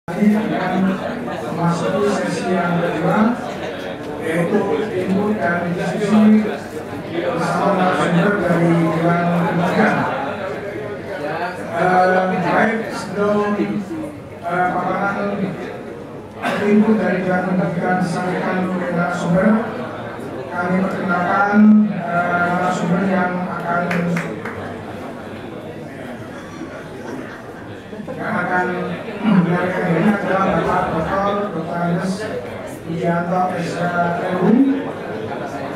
Ini akan memasuki sesi yang kedua, yaitu input dan diskusi bersama narasumber dari Dewan Pendidikan. Baik, sebelum paparan input dari Dewan Pendidikan disampaikan oleh narasumber, kami perkenalkan narasumber yang akan menyampaikan ini adalah Bapak Dr. Andes Widianto SHMU.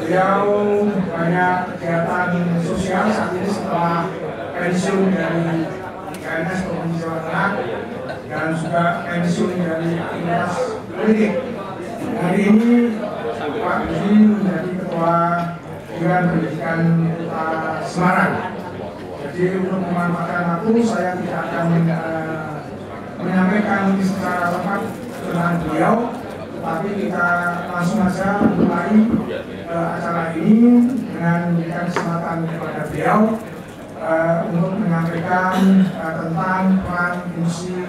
Beliau banyak kegiatan sosial saat ini setelah pensiun dari PNS Provinsi Jawa Tengah dan juga pensiun dari aktivitas politik. Hari ini Pak Budi menjadi Ketua Dewan Pendidikan Kota Semarang. Jadi untuk memanfaatkan waktu, saya tidak akan menyampaikan secara lengkap tentang beliau, tetapi kita langsung saja mulai acara ini dengan memberikan kesempatan kepada beliau untuk menyampaikan tentang peran, fungsi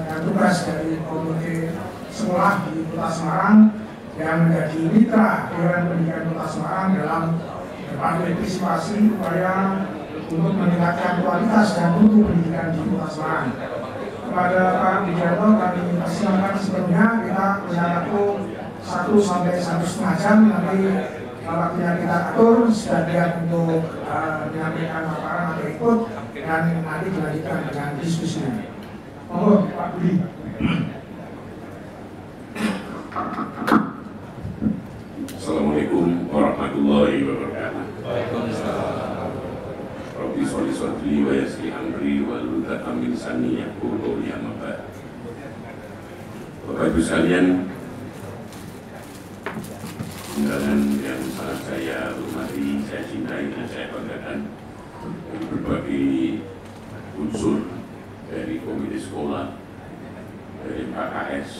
dan tugas dari komite sekolah di Kota Semarang yang menjadi mitra Dewan Pendidikan Kota Semarang dalam berpartisipasi upaya untuk meningkatkan kualitas dan mutu pendidikan di Kota Semarang. Kepada Pak Widianto kami persilakan sebelumnya, kita punya waktu 1 sampai 1,5 jam, nanti waktunya kita atur sebagian untuk menyampaikan paparan atau ikut dan nanti dilanjutkan dengan diskusinya. Monggo Pak Budi. Assalamualaikum warahmatullahi wabarakatuh. Rabbi sholli sholli wa yassir amri wa hlul min lisani yafqahu qawli amma ba'd. Bapak Ibu sekalian, undangan yang sangat saya hormati, saya cintai dan saya banggakan dari berbagai unsur dari komite sekolah, dari KKS,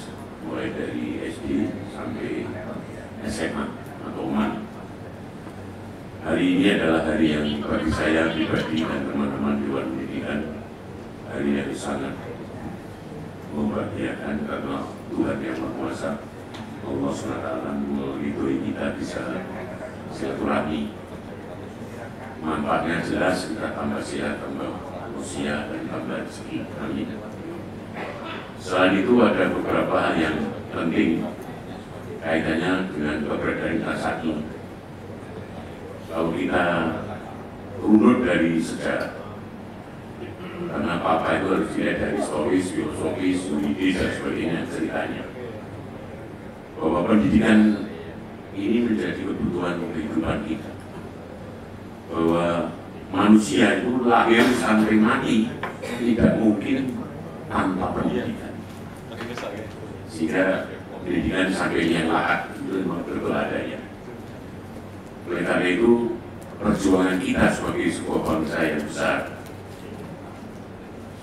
mulai dari SD sampai SMA atau MAN. Hari ini adalah hari yang bagi saya pribadi dan teman-teman Dewan Pendidikan hari yang sangat membahagiakan karena Tuhan Yang Maha Kuasa Allah SWT meridhoi kita bisa silaturahmi. Manfaatnya jelas, kita tambah sehat, tambah usia dan tambah rezeki. Amin. Selain itu ada beberapa hal yang penting kaitannya dengan keberadaan kita saat ini. Kalau kita runut dari sejarah, karena apa-apa itu harus dilihat dari historis, filosofis, juridis dan sebagainya ceritanya, bahwa pendidikan ini menjadi kebutuhan kehidupan kita, bahwa manusia itu lahir sampai mati tidak mungkin tanpa pendidikan, sehingga pendidikan sampai yang lahat itu memang berbeladanya. Oleh karena itu, perjuangan kita sebagai sebuah bangsa yang besar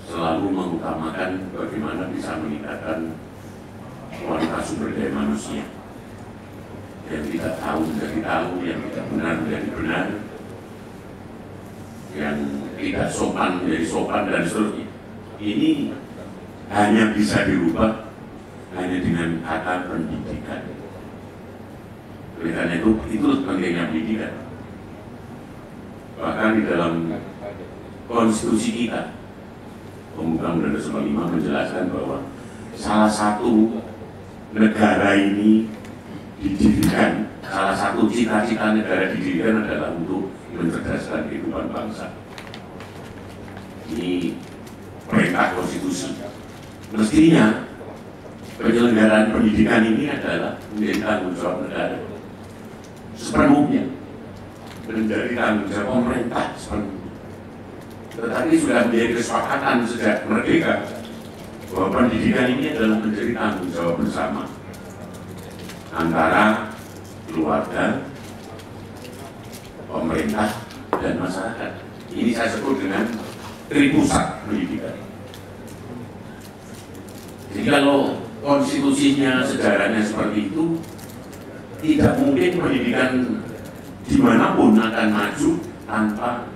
selalu mengutamakan bagaimana bisa meningkatkan kualitas sumber daya manusia. Yang tidak tahu menjadi tahu, yang tidak benar menjadi benar, yang tidak sopan menjadi sopan dan seterusnya. Ini hanya bisa dirubah hanya dengan kata pendidikan. Oleh karena itu pentingnya pendidikan. Bahkan di dalam konstitusi kita, Pembuka Undang-Undang 45 menjelaskan bahwa salah satu negara ini didirikan, salah satu cita-cita negara didirikan adalah untuk mencerdaskan kehidupan bangsa. Ini perintah konstitusi. Mestinya penyelenggaraan pendidikan ini adalah menjadi tanggung jawab negara sepenuhnya, menjadi tanggung jawab pemerintah sepenuhnya. Tetapi sudah menjadi kesepakatan sejak merdeka bahwa pendidikan ini adalah menjadi tanggung jawab bersama antara keluarga, pemerintah, dan masyarakat. Ini saya sebut dengan tripusat pendidikan. Jadi kalau konstitusinya, sejarahnya seperti itu, tidak mungkin pendidikan dimanapun akan maju tanpa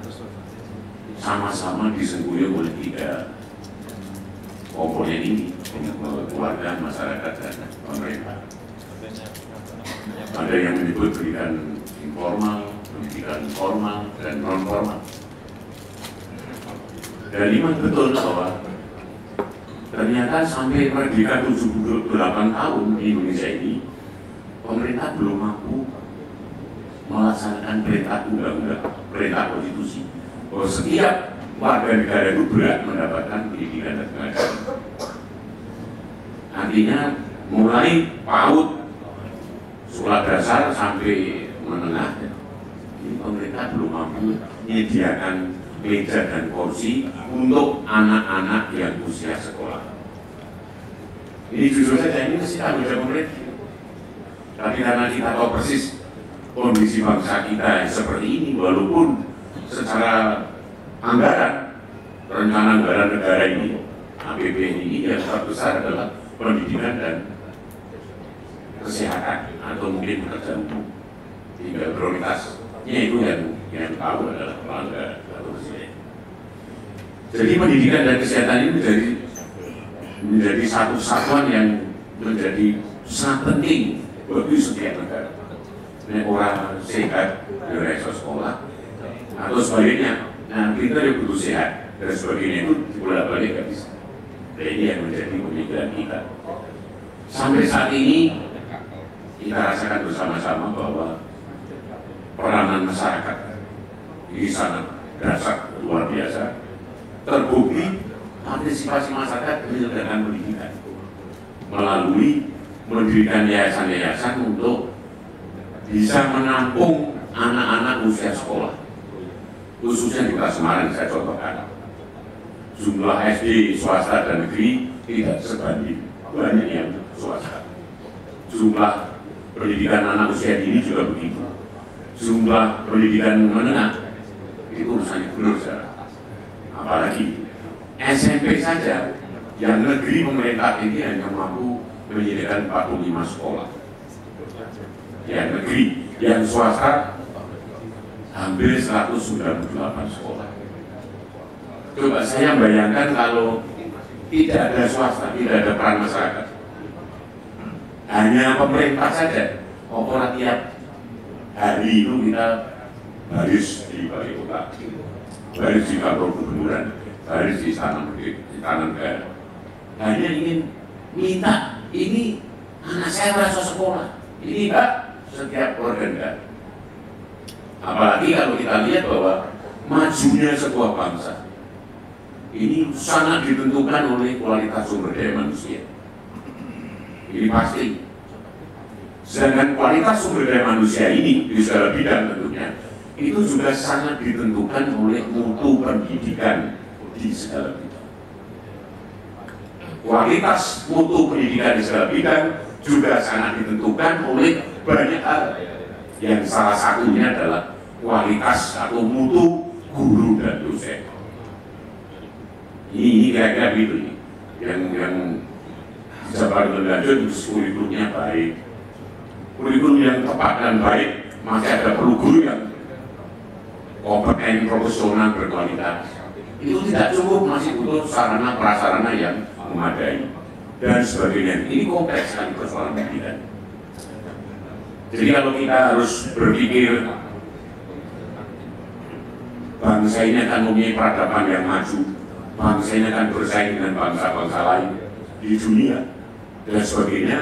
sama-sama disengkuyung oleh tiga komponen ini. warga, masyarakat, dan pemerintah. Ada yang menyebut pendidikan informal, pendidikan formal, dan non-formal. Dan memang betul bahwa ternyata sampai merdeka 78 tahun di Indonesia ini, pemerintah belum mampu melaksanakan perintah undang-undang, perintah konstitusi, bahwa setiap warga negara itu berhak mendapatkan pendidikan dan pengajaran. Artinya mulai PAUD, sekolah dasar sampai menengah, ini pemerintah belum mampu menyediakan meja dan kursi untuk anak-anak yang usia sekolah. Ini justru saja ini mesti tanggung jawab pemerintah. Tapi karena kita tahu persis kondisi bangsa kita seperti ini, walaupun secara anggaran, rencana anggaran negara ini, APBN ini yang terbesar adalah pendidikan dan kesehatan atau mungkin pekerjaan umum. Tinggal prioritasnya itu yang tahu adalah kepala negara atau presiden. Jadi pendidikan dan kesehatan ini menjadi satu satuan yang menjadi sangat penting bagi setiap negara. Ini orang sehat dari sekolah atau sebaliknya, nah kita yang butuh sehat dan sebagainya itu bolak-balik nggak bisa. Dan ini yang menjadi pemikiran kita. Sampai saat ini kita rasakan bersama-sama bahwa peranan masyarakat ini sangat dasar, luar biasa. Terbukti partisipasi masyarakat menyediakan pendidikan melalui mendirikan yayasan-yayasan untuk bisa menampung anak-anak usia sekolah, khususnya di Kota Semarang. Saya contohkan jumlah SD swasta dan negeri tidak sebanding, banyak yang swasta. Jumlah pendidikan anak usia dini juga begitu. Jumlah pendidikan menengah itu urusannya gubernur sekarang. Apalagi SMP saja yang negeri pemerintah ini hanya mampu menyediakan 45 sekolah. Yang negeri, yang swasta hampir 198 sekolah. Coba saya bayangkan kalau tidak ada swasta, tidak ada peran masyarakat, hanya pemerintah saja. Opera tiap hari itu kita baris di balai kota, baris di kantor gubernuran, baris di istana negara. Hanya ingin minta, ini anak saya merasa sekolah, ini Pak, setiap keluarga negara. Apalagi kalau kita lihat bahwa majunya sebuah bangsa ini sangat ditentukan oleh kualitas sumber daya manusia. Ini pasti. Sedangkan kualitas sumber daya manusia ini di segala bidang tentunya itu juga sangat ditentukan oleh mutu pendidikan di segala bidang. Kualitas mutu pendidikan di segala bidang juga sangat ditentukan oleh banyak hal, yang salah satunya adalah kualitas atau mutu guru dan dosen. Ini kira-kira begitu nih, yang Jabar lebih lanjut kurikulumnya baik, kurikulum yang tepat dan baik, masih ada perlu guru yang kompeten, profesional, berkualitas. Itu tidak cukup, masih butuh sarana prasarana yang memadai dan sebagainya. Ini kompleks sekali persoalan pendidikan. Jadi kalau kita harus berpikir bangsa ini akan mempunyai peradaban yang maju, bangsa ini akan bersaing dengan bangsa-bangsa lain di dunia dan sebagainya,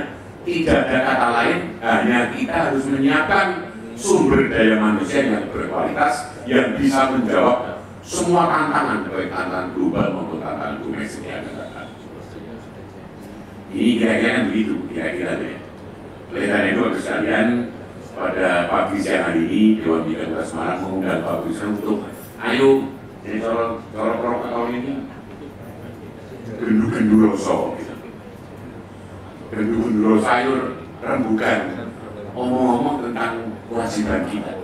tidak ada kata lain, hanya kita harus menyiapkan sumber daya manusia yang berkualitas yang bisa menjawab semua tantangan, baik tantangan global maupun tantangan domestik yang ada. Ini kira-kira begitu, kira-kira deh. Oleh karena itu, sekalian, pada pagi siang hari ini Dewan Pimpinan Kota Semarang mengundang Pak Presiden untuk ayo, ini corok tahun ini gendu-gendu rosok, gendu-gendu sayur, rembukan, ngomong-ngomong tentang kewajiban kita.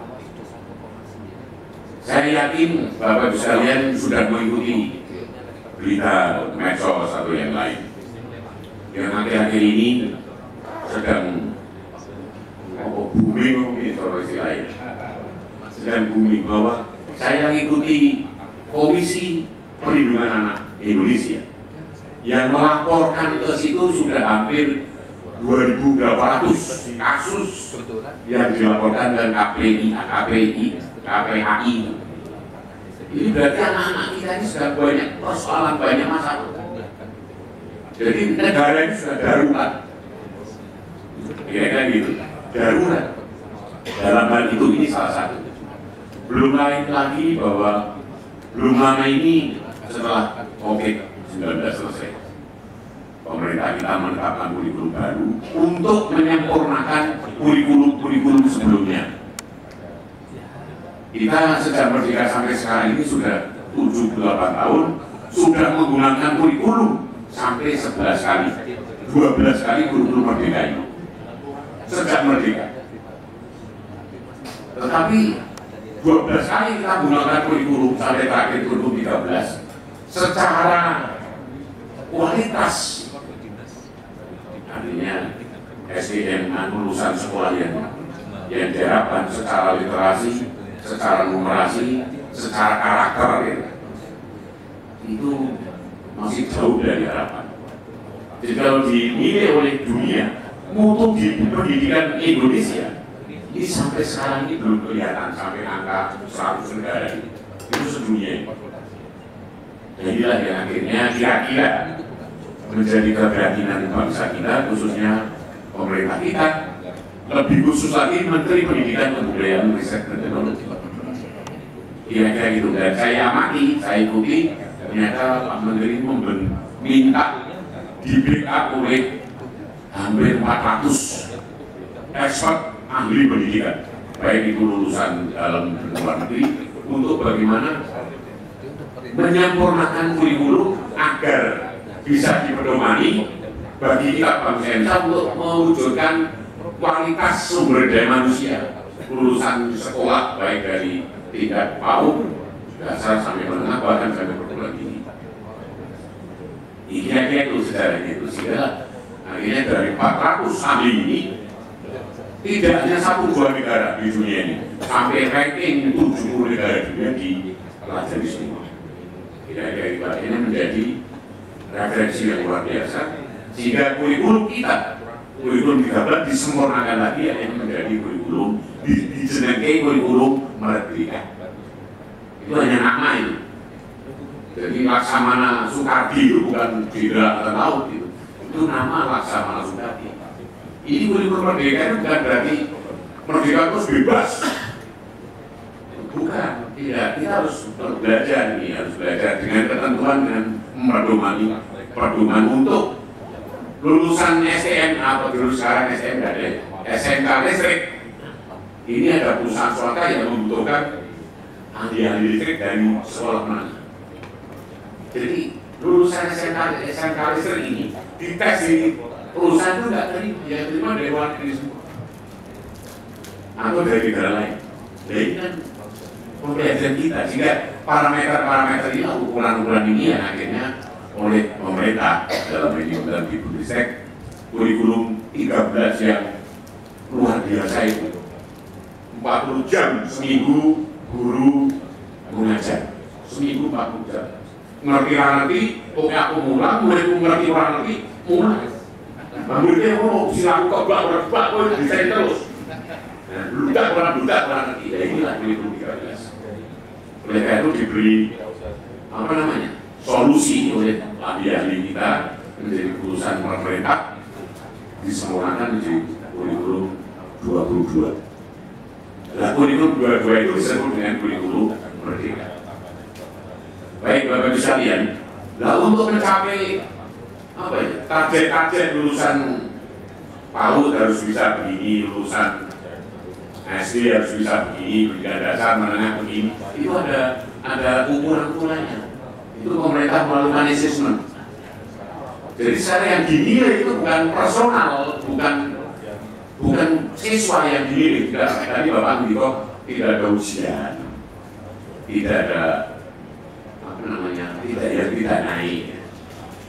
Saya yakin Bapak Ibu sekalian sudah mengikuti berita medsos atau yang lain yang akhir-akhir ini sedang booming informasi lain, sedang booming bahwa saya mengikuti Komisi Perlindungan Anak Indonesia yang melaporkan ke situ sudah hampir 2.800 kasus yang dilaporkan dengan KPAI. Ini berarti anak-anak kita ini sudah banyak persoalan, banyak masalah. Jadi negara ini sudah darurat. Kira-kira gitu, darurat. Dalam hal itu ini salah satu. Belum lain lagi bahwa belum lama ini setelah COVID-19 selesai, pemerintah kita menetapkan kurikulum baru untuk menyempurnakan kurikulum sebelumnya. Kita sejak merdeka sampai sekarang ini sudah 78 tahun, sudah menggunakan kurikulum sampai 11 kali, 12 kali kurikulum merdeka ini sejak merdeka. Tetapi 12 kali kita menggunakan kurikulum sampai terakhir kurikulum 13 secara kualitas, artinya SDM lulusan sekolah yang diharapkan secara literasi, secara numerasi, secara karakter gitu, itu masih jauh dari harapan. Jadi kalau dinilai oleh dunia, mutu di pendidikan Indonesia ini sampai sekarang ini belum kelihatan sampai angka 100 negara itu sedunia. Jadilah yang akhirnya kira-kira menjadi keprihatinan bangsa kita, khususnya pemerintah kita, lebih khusus lagi Menteri Pendidikan Kebudayaan Riset dan Teknologi. Kira-kira gitu. Dan saya amati, saya ikuti, ternyata Pak Menteri minta di backup oleh hampir 400 expert ahli pendidikan, baik itu lulusan dalam dan luar negeri, untuk bagaimana menyempurnakan kurikulum agar bisa dipedomani bagi kita bangsa Indonesia untuk mewujudkan kualitas sumber daya manusia lulusan sekolah, baik dari tingkat PAUD, dasar sampai menengah, bahkan sampai perguruan tinggi. Kira-kira itu sejarahnya itu, sehingga akhirnya dari 400 ahli ini tidak hanya 1-2 negara di dunia ini, sampai ranking 70 negara dunia dipelajari semua. Kira-kira ini menjadi referensi yang luar biasa, sehingga kurikulum kita, kurikulum 13 disempurnakan lagi, yang menjadi kurikulum dijenengkai kurikulum merdeka. Itu hanya nama itu. Jadi Laksamana Soekardi itu bukan jenderal angkatan laut itu nama Laksamana Soekardi. Ini kurikulum merdeka itu bukan berarti merdeka terus bebas. Bukan, tidak. Kita harus belajar ini, harus belajar dengan ketentuan, dengan pedoman untuk lulusan STM atau lulusan sekarang STM ada SMK listrik. Ini ada perusahaan swasta yang membutuhkan ahli-ahli listrik dari sekolah menengah. Jadi lulusan SMK listrik ini dites di perusahaan itu nggak terima dari luar negeri semua atau dari negara lain. Jadi kan pembelajaran kita, sehingga parameter-parameter ini, ukuran-ukuran ini yang akhirnya oleh pemerintah dalam Dikbudristek kurikulum 13 yang luar biasa itu 40 jam seminggu guru mengajar, seminggu 40 jam ngerti, pokoknya aku mulai, muridku ngerti orang ngerti, mulai muridnya silaku kok bak, bisa terus bludak orang ngerti. Ya inilah kurikulum 13. Oleh karena itu diberi solusi oleh ahli-ahli kita menjadi urusan pemerintah, disempurnakan menjadi kurikulum 22. Nah, kurikulum 22 itu disebut dengan kurikulum merdeka. Baik Bapak Ibu sekalian, nah untuk mencapai target-target lulusan PAUD harus bisa begini, lulusan SD harus bisa begini, pendidikan dasar menengah begini, itu ada ukuran-ukurannya. Itu pemerintah melakukan assessment. Jadi secara yang dinilai itu bukan personal, bukan siswa yang dinilai. Tadi Bapak Andiko tidak ada ujian, tidak ada tidak naik.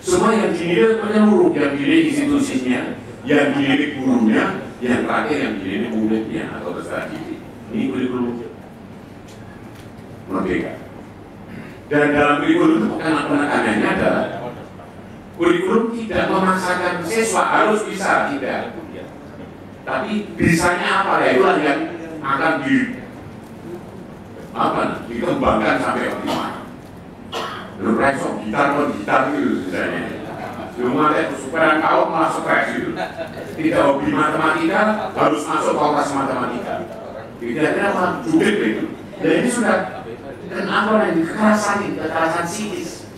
Semua yang dinilai menyeluruh, yang dinilai institusinya, yang dinilai gurunya, yang terakhir yang dinilai muridnya atau peserta didik. Ini kurikulum merdeka. Dan dalam kurikulum itu penekanannya adalah Kurikulum tidak memaksakan siswa harus bisa, tidak. Tapi bisanya apa ya, itulah yang akan dikembangkan sampai optimal. Lu resok gitar itu misalnya. Cuma supaya kau malah stres gitu. Tidak hobi matematika harus masuk kelas matematika. Kira-kira malah judul itu. Dan ini sudah kenapa yang kekerasan psikis.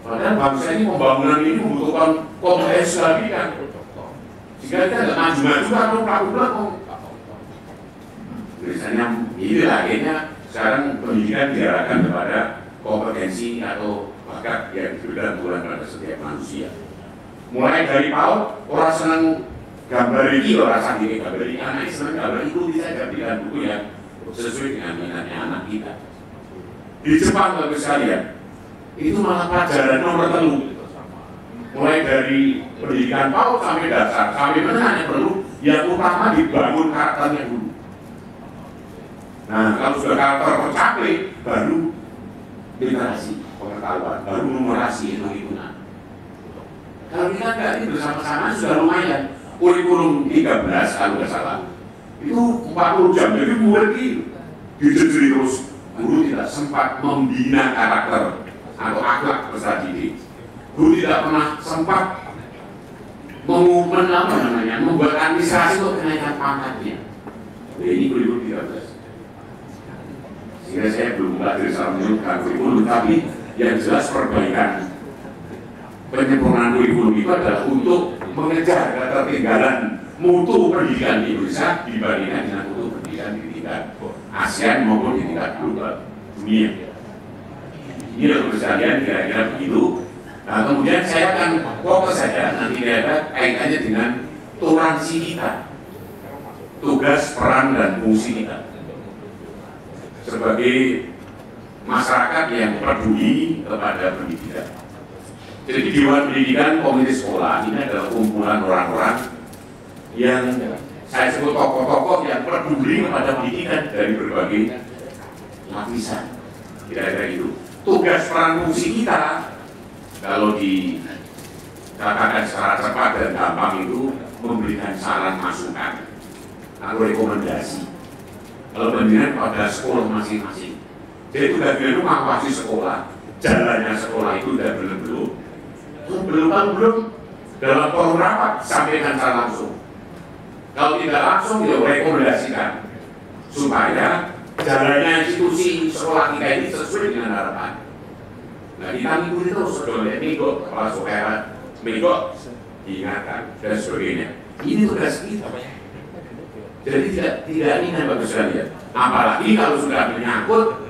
Padahal bangsa ini pembangunan ini membutuhkan kompetensi lagi kan. Jika kita nggak maju-maju kan belakang. Biasanya ini akhirnya sekarang pendidikan diarahkan kepada kompetensi atau bakat yang berbulan pada setiap manusia. Mulai dari PAUD, orang senang gambar ini, orang sendiri gambar ini, anak senang gambar itu bisa gambarkan buku yang sesuai dengan minatnya anak kita. Di Jepang kalau sekalian, itu malah pelajaran nomor telu. Mulai dari pendidikan PAUD sampai dasar, sampai menengah yang perlu, yang utama dibangun karakternya dulu. Nah, kalau sudah karakter tercapai, baru literasi, pengetahuan, baru numerasi hitung-hitungan. Kalau kita nggak ini bersama-sama sudah lumayan. Kurikulum 13 kalau nggak salah, itu 40 jam, jadi murid dijejeri terus. Guru tidak sempat membina karakter atau akhlak peserta didik. Guru tidak pernah sempat membuat administrasi untuk kenaikan pangkatnya. Ini kurikulum 13. Sehingga saya belum belajar salah menyebutkan kurikulum, tapi yang jelas perbaikan penyempurnaan kurikulum itu adalah untuk mengejar ketertinggalan mutu pendidikan di Indonesia dibandingkan dengan mutu pendidikan di tingkat ASEAN maupun di tingkat global dunia. Ini untuk sekalian kira-kira begitu. Nah, kemudian saya akan fokus saja nanti ada kaitannya dengan toleransi kita, tugas, peran, dan fungsi kita sebagai masyarakat yang peduli kepada pendidikan. Jadi Dewan Pendidikan Komite Sekolah ini adalah kumpulan orang-orang yang saya sebut tokoh-tokoh yang peduli kepada pendidikan dari berbagai lapisan. Kira-kira itu. Tugas peran fungsi kita kalau dikatakan secara cepat dan gampang itu memberikan saran masukan atau rekomendasi. Kalau pendidikan pada sekolah masing-masing. Jadi tugas itu mengawasi sekolah, jalannya sekolah itu sudah belum dalam forum rapat sampaikan secara langsung. Kalau tidak langsung ya rekomendasikan supaya jalannya institusi sekolah kita ini sesuai dengan harapan. Nah kita mengikuti terus sebetulnya minggu kepala sekolah minggu diingatkan dan sebagainya. Ini tugas kita. Jadi tidak ringan bagus sekalian. Apalagi kalau sudah menyangkut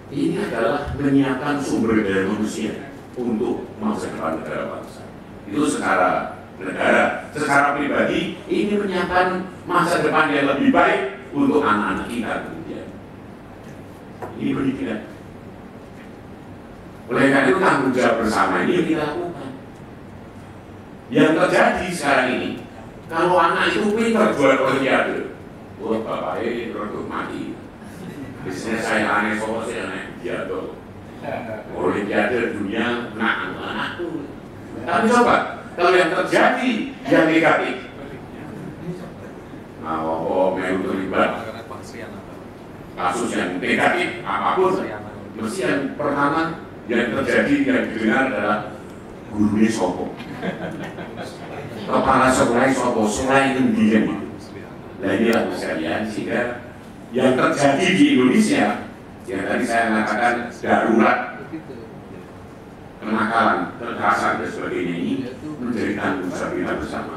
ini adalah menyiapkan sumber daya manusia untuk masa depan negara bangsa. Itu secara negara, secara pribadi ini menyiapkan masa depan yang lebih baik untuk anak-anak kita kemudian. Ini pendidikan. Oleh karena itu tanggung jawab bersama ini kita lakukan. Yang terjadi sekarang ini, kalau anak itu pintar jual olimpiade, buat bapaknya produk mati. Biasanya saya aneh soal saya aneh jatuh. Olimpiade dunia nak anakku. Tapi coba kalau yang terjadi yang negatif, nah, mau terlibat kasus yang negatif apapun, mesti yang pertama yang terjadi yang didengar adalah gurunya sopo, kepala sekolah sopo, sekolah itu diam. Nah inilah sekalian sehingga yang terjadi di Indonesia yang tadi saya mengatakan darurat, kenakalan, kekerasan dan sebagainya ini menjadi tanggung jawab kita bersama.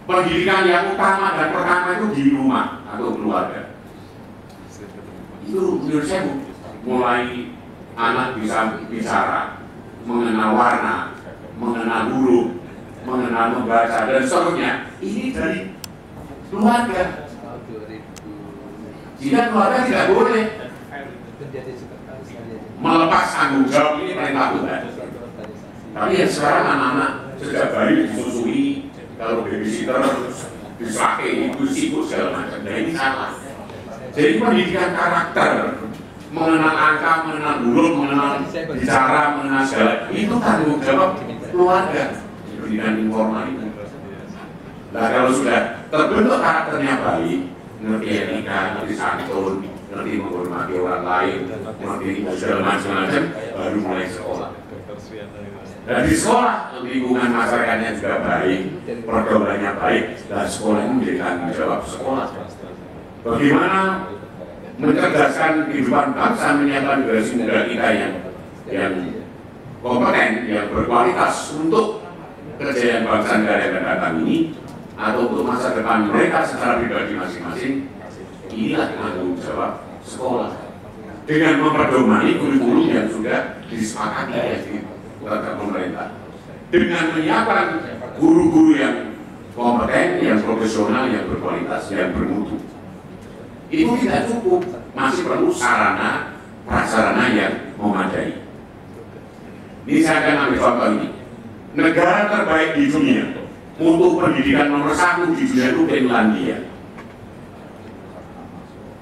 Pendidikan yang utama dan pertama itu di rumah atau keluarga. Itu menurut saya mulai anak bisa bicara, mengenal warna, mengenal huruf, mengenal membaca dan seterusnya. Ini dari keluarga. Jika keluarga tidak boleh melepas tanggung jawab ini perintah Tuhan. Tapi yang sekarang anak-anak sejak bayi disusui, kalau babysitter dipakai itu sibuk segala macam. Nah ini salah. Jadi pendidikan karakter mengenal angka, mengenal huruf, mengenal bicara, mengenal segala itu tanggung jawab keluarga. Pendidikan informal itu. Nah kalau sudah terbentuk karakternya baik, ngerti etika, ngerti santun, ngerti menghormati orang lain, ngerti segala macam-macam, baru mulai sekolah. Dan di sekolah lingkungan masyarakatnya juga baik, pergaulannya baik, dan sekolah ini menjadi tanggung jawab sekolah. Bagaimana mencerdaskan kehidupan bangsa, menyiapkan generasi muda kita yang kompeten, yang berkualitas untuk kejayaan bangsa negara yang akan datang ini, atau untuk masa depan mereka secara pribadi masing-masing. Inilah tanggung jawab sekolah dengan memperdomani kurikulum yang sudah disepakati oleh pemerintah, dengan menyiapkan guru-guru yang kompeten, yang profesional, yang berkualitas, yang bermutu. Itu tidak cukup, masih perlu sarana prasarana yang memadai. Ini saya akan ambil contoh ini. Negara terbaik di dunia untuk pendidikan nomor 1 di dunia itu Finlandia.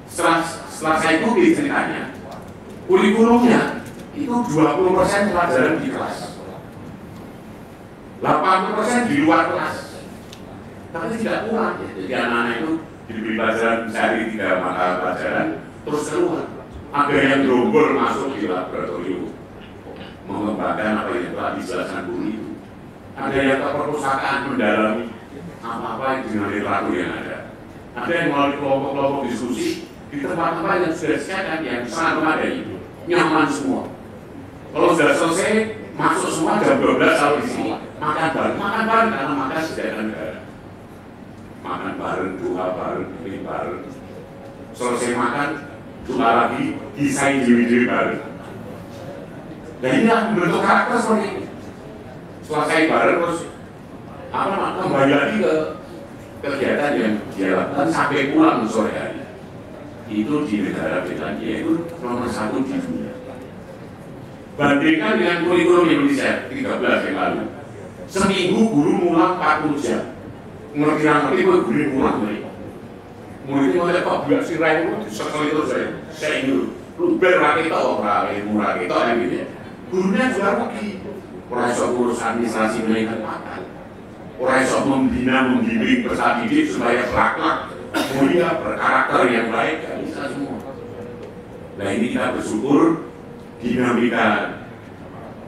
Setelah saya ikuti ceritanya, kurikulumnya itu 20% pelajaran di kelas, 80% di luar kelas. Tapi tidak pulang, jadi anak-anak itu diberi pelajaran sehari 3 mata pelajaran, terus keluar. Ada yang gerombol masuk di laboratorium, mengembangkan apa yang telah dijelaskan guru itu. Ada yang ke perpustakaan mendalami apa-apa yang dengan literatur yang ada. Ada yang melalui kelompok-kelompok diskusi di tempat-tempat yang sudah disediakan yang sangat memadai, nyaman semua. Kalau sudah selesai, masuk semua jam 12 kalau di sini makan bareng karena makan sediakan negara. Makan bareng, doa bareng, ini bareng. Selesai makan, doa lagi, desain diri bareng. Dan inilah bentuk karakter seperti ini. Selesai bareng terus kembali lagi ke kegiatan yang dia lakukan sampai pulang sore hari. Itu di negara Finlandia itu nomor 1 di dunia. Bandingkan dengan kurikulum Indonesia 13 yang lalu. Seminggu guru ngulang 40 jam. Ngerti guru ngulang nih. Muridnya ngeliat kok biar si Rai itu disekel itu saya ingin lu berrakita orang murah kita yang gitu ya. Gurunya juga rugi. Orang sok urus administrasi menaikkan makan. Orang sok membimbing peserta didik supaya berakhlak, mulia, berkarakter yang baik, gak bisa semua. Nah ini kita bersyukur dinamika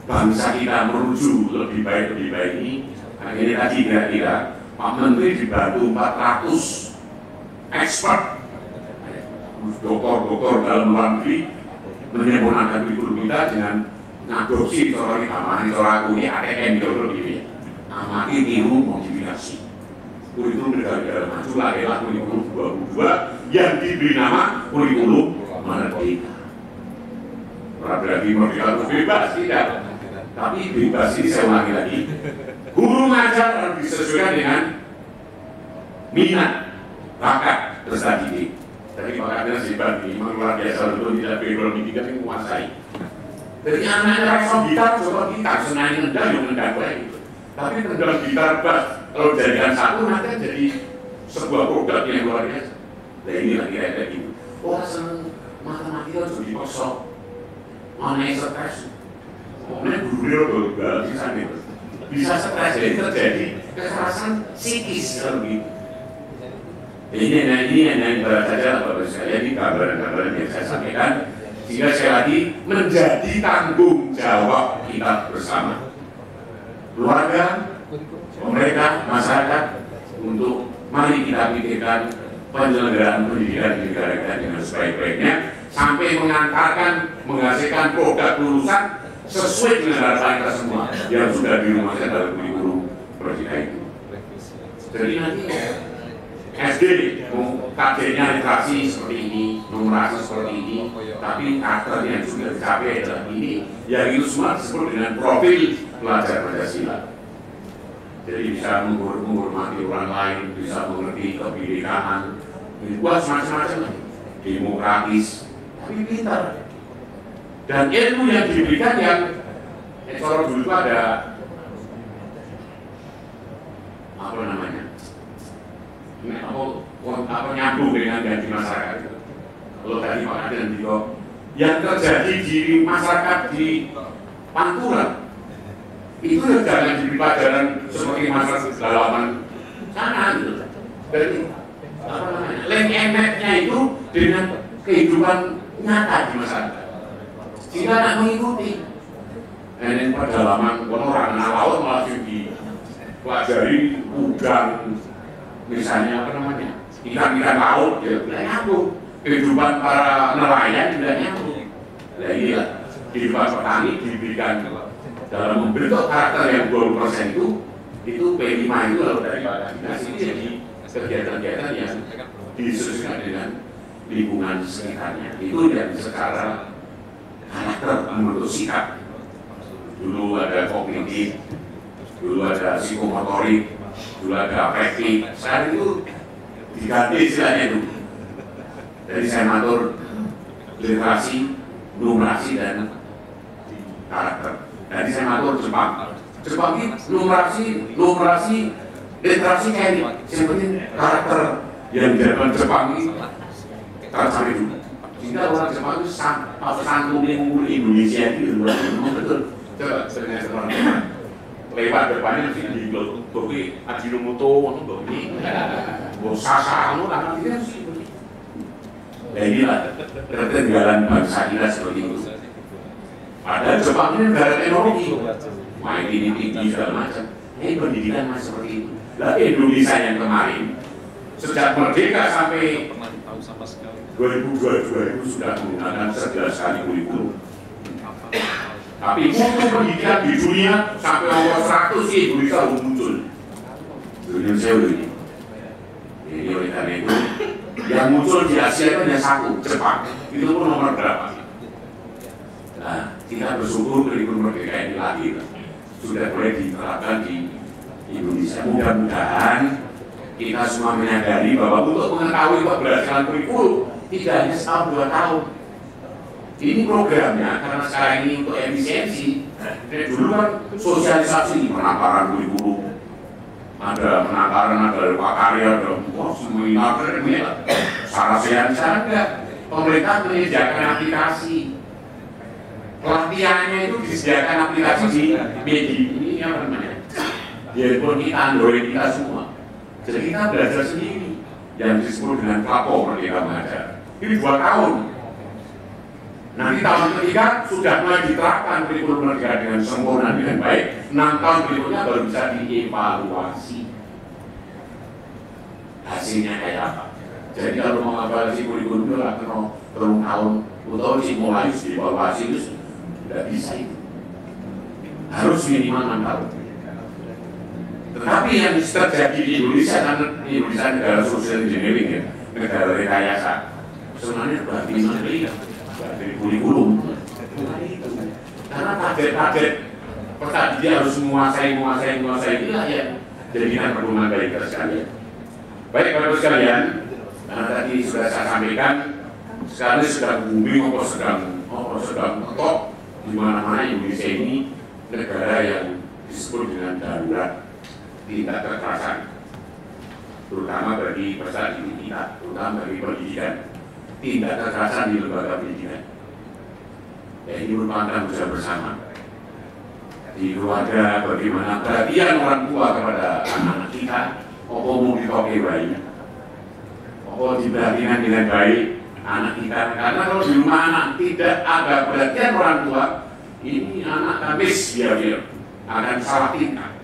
bangsa kita menuju lebih baik ini. Akhirnya tadi kira-kira Pak Menteri dibantu 400 expert, dokter dalam luar negeri menyempurnakan kurikulum kita dengan ngadopsi cara ditamani cara aku ini ATM gitu begini. Amati tiru modifikasi. Kurikulum negara maju adalah kurikulum 22 yang diberi nama kurikulum merdeka. Berarti merdeka itu bebas tidak. Tapi bebas ini saya ulangi lagi. Guru ngajar harus disesuaikan dengan minat, bakat, peserta didik. Jadi bakatnya hebat ini, luar biasa betul tidak perlu didikan yang menguasai. Jadi anaknya rasa gitar, coba gitar, senangnya nendang, yang nendang gitu. Tapi nendang gitar bass, kalau jadikan satu nanti jadi sebuah produk yang luar biasa. Nah inilah kira-kira gitu. Orang senang matematika jadi kosong, mana yang stres? Pokoknya guru-guru juga bisa stres, jadi terjadi kekerasan psikis kalau gitu. Ini yang berat saja Bapak sekalian, ini gambaran-gambaran yang saya sampaikan. Sehingga sekali lagi menjadi tanggung jawab kita bersama, keluarga, pemerintah, masyarakat, untuk mari kita pikirkan penyelenggaraan pendidikan di negara kita dengan sebaik-baiknya sampai mengantarkan menghasilkan produk lulusan sesuai dengan harapan kita semua yang sudah dirumuskan dalam kurikulum merdeka itu. Jadi nanti SD, kadernya literasi seperti ini, numerasi seperti ini, tapi karakternya yang sudah dicapai adalah ini, yang itu semua disebut dengan profil pelajar Pancasila. Jadi bisa menghormati orang lain, bisa mengerti kebinekaan, buat semacam-macam, demokratis, tapi pintar. Dan ilmu yang diberikan yang kalau dulu itu ada apa namanya? Apa nyambung dengan janji masyarakat itu. Kalau tadi Pak Adi dan Tio yang terjadi di masyarakat di Pantura itu jangan jadi pelajaran seperti masyarakat dalaman sana gitu. Berarti apa namanya, link emetnya itu dengan kehidupan nyata di masyarakat sehingga anak mengikuti. Ini pedalaman orang laut malah dipelajari udang, misalnya apa namanya, ikan-ikan laut, ya tidak nyambung. Kehidupan para nelayan tidak nyambung. Nah inilah kehidupan petani diberikan dalam membentuk karakter yang 20% itu P5 itu lalu daripada dinas ini jadi kegiatan-kegiatan yang disesuaikan dengan lingkungan sekitarnya. Itu yang secara karakter menurut sikap. Dulu ada kognitif, dulu ada psikomotorik, dulu ada afektif. Sekarang itu diganti istilahnya itu. Jadi saya matur literasi, numerasi dan karakter. Jadi saya matur Jepang. Jepang ini numerasi, literasi kayak ini. Yang penting karakter yang di dalam Jepang ini tercari dulu. Sehingga orang Jepang itu santun mengumpul Indonesia itu betul. Coba sebenarnya teman-teman lewat depannya sih di Bobi Ajinomoto, Bobi Bosasa, karena dia sih. Nah inilah ketertinggalan bangsa kita seperti itu. Padahal Jepang ini negara teknologi, main ini tinggi segala macam. Ini pendidikan masih seperti itu. Lah Indonesia yang kemarin sejak merdeka sampai 2022 itu sudah menggunakan 11 kali kurikulum. Tapi mutu pendidikan di dunia sampai nomor 100 sih Indonesia belum muncul. Indonesia ini. Jadi oleh karena itu yang muncul di Asia itu hanya satu, Jepang. Itu pun nomor berapa? Nah, kita bersyukur kurikulum merdeka ini lagi sudah boleh diterapkan di Indonesia. Mudah-mudahan kita semua menyadari bahwa untuk mengetahui keberhasilan kurikulum tidak hanya setahun 2 tahun. Ini programnya karena sekarang ini untuk efisiensi. Dulu kan sosialisasi penakaran kurikulum, ada penakaran, ada pakarya, ada seminar, sarasian sana enggak. Pemerintah menyediakan aplikasi, pelatihannya itu disediakan aplikasi di media ini apa namanya? Di handphone kita, Android kita semua. Jadi kita belajar sendiri yang disebut dengan platform Merdeka Mengajar. Ini 2 tahun. Nanti tahun ketiga sudah mulai diterapkan kurikulum merdeka dengan sempurna dengan baik. 6 tahun berikutnya baru bisa dievaluasi hasilnya kayak apa. Jadi kalau mau evaluasi kurikulum itu lah terus tahun atau simulasi dievaluasi itu tidak bisa itu. Harus minimal 6 tahun. Tetapi yang terjadi di Indonesia karena Indonesia negara social engineering ya, negara rekayasa. Sebenarnya berarti menteri dari kurikulum, karena target pertama dia harus menguasai inilah yang jadikan perkembangan baik kita sekalian. Baik Bapak sekalian, karena tadi sudah saya sampaikan, sekarang sedang booming sedang top di mana-mana Indonesia ini negara yang disebut dengan darurat tindak kekerasan, terutama bagi peserta didik kita, terutama bagi pendidikan. Tindak kekerasan di lembaga pendidikan. Ya, ini merupakan tanggung jawab bersama. Di keluarga bagaimana perhatian orang tua kepada anak-anak kita, mau ditoke bayi, diperhatikan dengan baik anak kita. Karena kalau di rumah anak tidak ada perhatian orang tua, ini anak habis dia akan salah tingkah.